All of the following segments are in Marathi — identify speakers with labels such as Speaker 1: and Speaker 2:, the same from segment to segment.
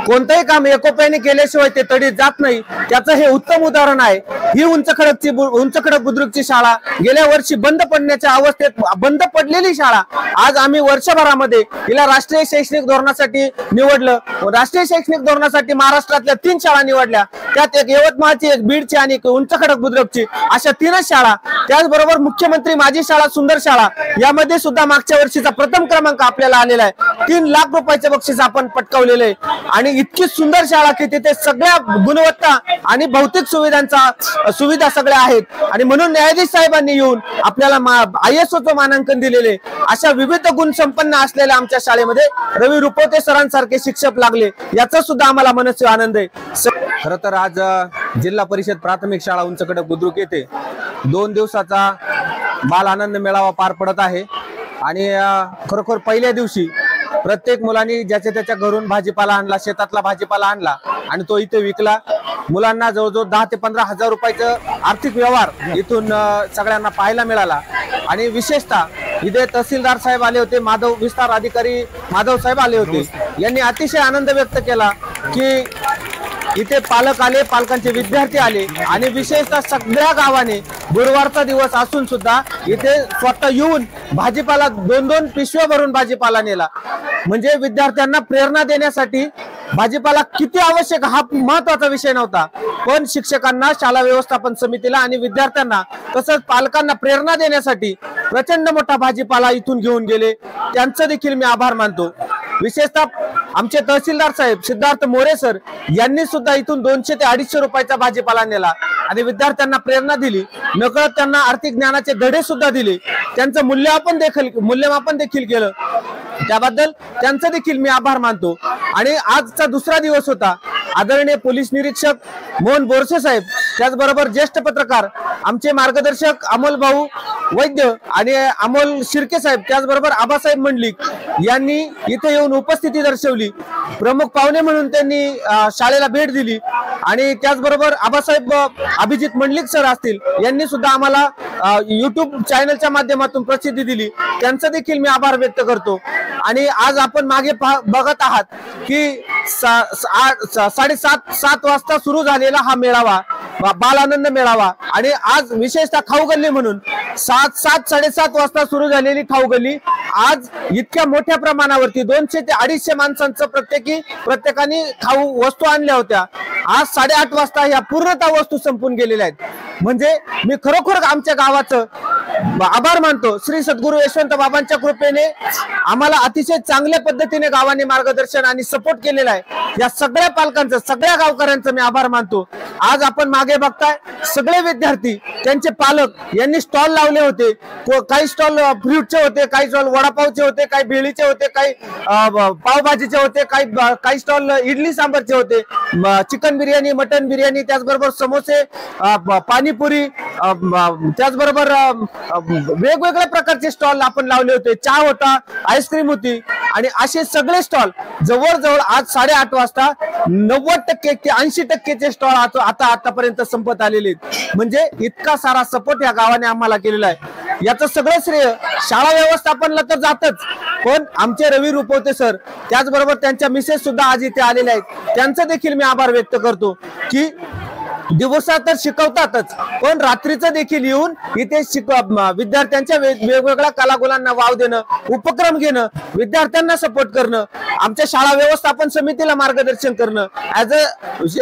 Speaker 1: कोणतेही काम एकोप्याने केल्याशिवाय ते तडीत जात नाही, त्याचं हे उत्तम उदाहरण आहे। ही उंच खडक बुद्रुकची शाळा गेल्या वर्षी बंद पडण्याच्या अवस्थेत बंद पडलेली शाळा आज आम्ही वर्षभरामध्ये हिला राष्ट्रीय शैक्षणिक धोरणासाठी निवडलं। राष्ट्रीय शैक्षणिक धोरणासाठी महाराष्ट्रातल्या 3 शाळा निवडल्या, त्यात एक यवतमाळची, एक बीडची आणि एक उंच खडक बुद्रुकची, अशा 3च शाळा। त्याचबरोबर मुख्यमंत्री माझी शाळा सुंदर शाळा यामध्ये सुद्धा मागच्या वर्षीचा प्रथम क्रमांक आपल्याला आलेला आहे। 3 लाख रुपयाचे बक्षीस आपण पटकावलेले आहे आणि इतकी सुंदर शाळा की तिथे सगळ्या गुणवत्ता आणि भौतिक सुविधा सगळ्या आहेत आणि म्हणून न्यायाधीश साहेबांनी येऊन आपल्याला ISOचं मानांकन दिलेले। अशा विविध गुण संपन्न असलेल्या आमच्या शाळेमध्ये रवी रुपवते सरांसारखे शिक्षक लागले, याचा सुद्धा आम्हाला मनस्वी आनंद आहे। खरं तर आज जिल्हा परिषद प्राथमिक शाळा उंच खडक बुद्रुक येथे 2 दिवसाचा बाल आनंद मेळावा पार पडत आहे आणि खरोखर पहिल्या दिवशी प्रत्येक मुलांनी ज्याच्या त्याच्या घरून भाजीपाला आणला, शेतातला भाजीपाला आणला आणि तो इथे विकला। मुलांना जवळजवळ 10 ते 15 हजार रुपयाचं आर्थिक व्यवहार इथून सगळ्यांना पाहायला मिळाला आणि विशेषतः इथे तहसीलदार साहेब आले होते, माधव विस्तार अधिकारी माधव साहेब आले होते। यांनी अतिशय आनंद व्यक्त केला की इथे पालक आले, पालकांचे विद्यार्थी आले आणि विशेषतः सगळ्या गावाने गुरुवारचा दिवस असून सुद्धा इथे स्वतः येऊन भाजीपाला 2-2 पिशव्या भरून भाजीपाला नेला। म्हणजे विद्यार्थ्यांना प्रेरणा देण्यासाठी भाजीपाला किती आवश्यक हा महत्त्वाचा विषय नव्हता, पण शिक्षकांना, शाळा व्यवस्थापन समितीला आणि विद्यार्थ्यांना तसंच पालकांना प्रेरणा देण्यासाठी प्रचंड मोठा भाजीपाला इथून घेऊन गेले, त्यांचं देखील मी आभार मानतो। विशेषतः आमचे तहसीलदार साहेब सिद्धार्थ मोरे सर यांनी सुद्धा इथून 200 ते 250 रुपयाचा भाजीपाला नेला आणि विद्यार्थ्यांना प्रेरणा दिली, नकळत त्यांना आर्थिक ज्ञानाचे धडे सुद्धा दिले, त्यांचं मूल्यमापन देखील केलं, त्याबद्दल त्यांचं देखील मी आभार मानतो। आणि आजचा दुसरा दिवस होता। आदरणीय पोलीस निरीक्षक मोहन बोरसे साहेब, त्याचबरोबर ज्येष्ठ पत्रकार आमचे मार्गदर्शक अमोल भाऊ वैद्य आणि अमोल शिर्के साहेब, त्याचबरोबर आबासाहेब मंडलिक यांनी इथे येऊन उपस्थिती दर्शवली। प्रमुख पाहुणे म्हणून त्यांनी शाळेला भेट दिली आणि त्याचबरोबर आबासाहेब अभिजित मंडलिक सर असतील, यांनी सुद्धा आम्हाला YouTube चॅनलच्या माध्यमातून प्रसिद्धी दिली, त्यांचं देखील मी आभार व्यक्त करतो। आणि आज आपण मागे बघत आहात की 7:30 वाजता सुरू झालेला हा मेळावा, बाल आनंद मेळावा, आणि आज विशेषतः खाऊ गल्ली म्हणून 7:30 वाजता सुरू झालेली खाऊ गल्ली आज इतक्या मोठ्या प्रमाणावरती 200 ते 250 माणसांचं प्रत्येकाने खाऊ वस्तू आणल्या होत्या। आज 8:30 वाजता या पूर्णतः वस्तू संपून गेलेल्या आहेत। म्हणजे मी खरोखर आमच्या गावाचं आभार मानतो। श्री सद्गुरू यशवंत बाबांच्या कृपेने आम्हाला अतिशय चांगल्या पद्धतीने गावाने मार्गदर्शन आणि सपोर्ट केलेला आहे। या सगळ्या पालकांचं, सगळ्या गावकऱ्यांचं मी आभार मानतो। आज आपण मागे बघताय सगळे विद्यार्थी, त्यांचे पालक यांनी स्टॉल लावले होते, काही स्टॉल फ्रूटचे होते, काही स्टॉल वडापावचे होते, काही भेळीचे होते, काही पावभाजीचे होते, काही स्टॉल इडली सांबारचे होते, चिकन बिर्याणी, मटन बिर्याणी, त्याचबरोबर समोसे, पाणीपुरी, त्याचबरोबर वेगवेगळ्या प्रकारचे स्टॉल आपण लावले होते, चहा होता, आईस्क्रीम होती आणि असे सगळे स्टॉल जवळजवळ आज 8:30 वाजता 90% ते 80% स्टॉल आतापर्यंत संपत आलेले आहेत। म्हणजे इतका सारा सपोर्ट या गावाने आम्हाला केलेला आहे। याचं सगळं श्रेय शाळा व्यवस्थापनला तर जातच, पण आमचे रवी रुपवते सर, त्याचबरोबर त्यांच्या मिसेस सुद्धा आज इथे आलेल्या आहेत, त्यांचं देखील मी आभार व्यक्त करतो की दिवसा तर शिकवतातच, पण रात्रीचं देखील येऊन इथे विद्यार्थ्यांच्या वेगवेगळ्या कलागुणांना वाव देणं, उपक्रम घेणं, विद्यार्थ्यांना सपोर्ट करणं, आमच्या शाळा व्यवस्थापन समितीला मार्गदर्शन करणं। ऍज अ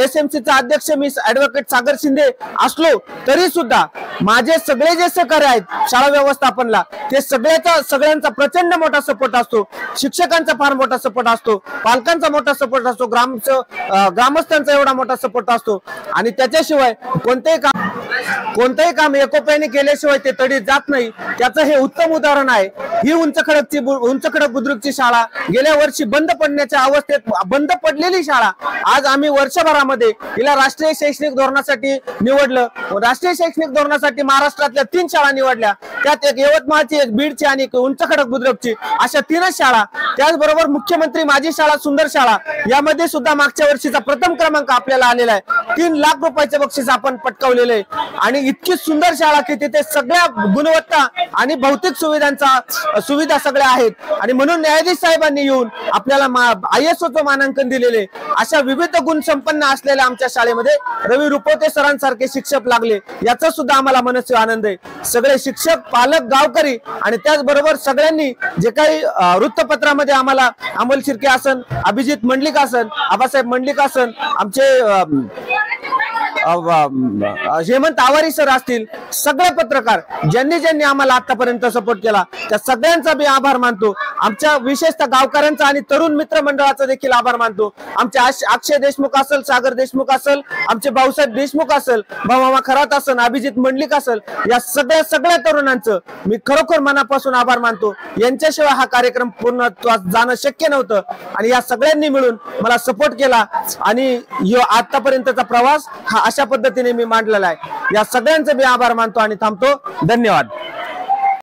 Speaker 1: SMCचा अध्यक्ष मी ऍडव्होकेट सागर शिंदे असलो तरी सुद्धा माझे सगळे जे सहकारी आहेत शाळा व्यवस्थापनला, ते सगळ्यांचा प्रचंड मोठा सपोर्ट असतो। शिक्षकांचा फार मोठा सपोर्ट असतो, पालकांचा मोठा सपोर्ट असतो, ग्रामस्थांचा एवढा मोठा सपोर्ट असतो आणि त्याच्याशिवाय कोणतेही काम एकोप्याने केल्याशिवाय ते तडीत जात नाही, त्याचं हे उत्तम उदाहरण आहे। ही उंच खडक बुद्रुकची शाळा गेल्या वर्षी बंद पडण्याच्या अवस्थेत बंद पडलेली शाळा आज आम्ही वर्षभरामध्ये हिला राष्ट्रीय शैक्षणिक धोरणासाठी निवडलं। राष्ट्रीय शैक्षणिक धोरणासाठी महाराष्ट्रातल्या 3 शाळा निवडल्या, त्यात एक यवतमाळची, एक बीडची आणि एक उंच खडक बुद्रुकची, अशा 3च शाळा। त्याचबरोबर मुख्यमंत्री माझी शाळा सुंदर शाळा यामध्ये सुद्धा मागच्या वर्षीचा प्रथम क्रमांक आपल्याला आलेला आहे। 3 लाख रुपयाचे बक्षीस आपण पटकावलेले आहे। आणि इतकी सुंदर शाळा की तिथे सगळ्या गुणवत्ता आणि भौतिक सुविधा सगळ्या आहेत आणि म्हणून न्यायाधीश साहेबांनी येऊन आपल्याला ISOचं मानांकन दिलेले अशा विविध गुण संपन्न असलेल्या आमच्या शाळेमध्ये रवी रुपवते सरांसारखे शिक्षक लागले याचा सुद्धा आम्हाला मनस्वी आनंद आहे। सगळे शिक्षक, पालक, गावकरी आणि त्याचबरोबर सगळ्यांनी जे काही वृत्तपत्रामध्ये आम्हाला अमोल शिर्के असन, अभिजित मंडलिक असन, आबासाहेब मंडलिक असन, आमचे हेमंत आवारी सर असतील, सगळे पत्रकार ज्यांनी आम्हाला आतापर्यंत सपोर्ट केला त्या सगळ्यांचा मी आभार मानतो। आमच्या विशेषतः गावकऱ्यांचा आणि तरुण मित्र मंडळाचा देखील आभार मानतो। आमचे अक्षय देशमुख असेल, सागर देशमुख असेल, आमचे भाऊसाहेब देशमुख असेल, भाऊमामा खरात असेल, अभिजित मंडलिक असेल, या सगळ्या तरुणांचं मी खरोखर मनापासून आभार मानतो। यांच्याशिवाय हा कार्यक्रम पूर्ण जाणं शक्य नव्हतं आणि या सगळ्यांनी मिळून मला सपोर्ट केला आणि आतापर्यंतचा प्रवास हा अशा पद्धतीने मी मांडलेला आहे। या सगळ्यांचे मी आभार मानतो आणि थांबतो। धन्यवाद।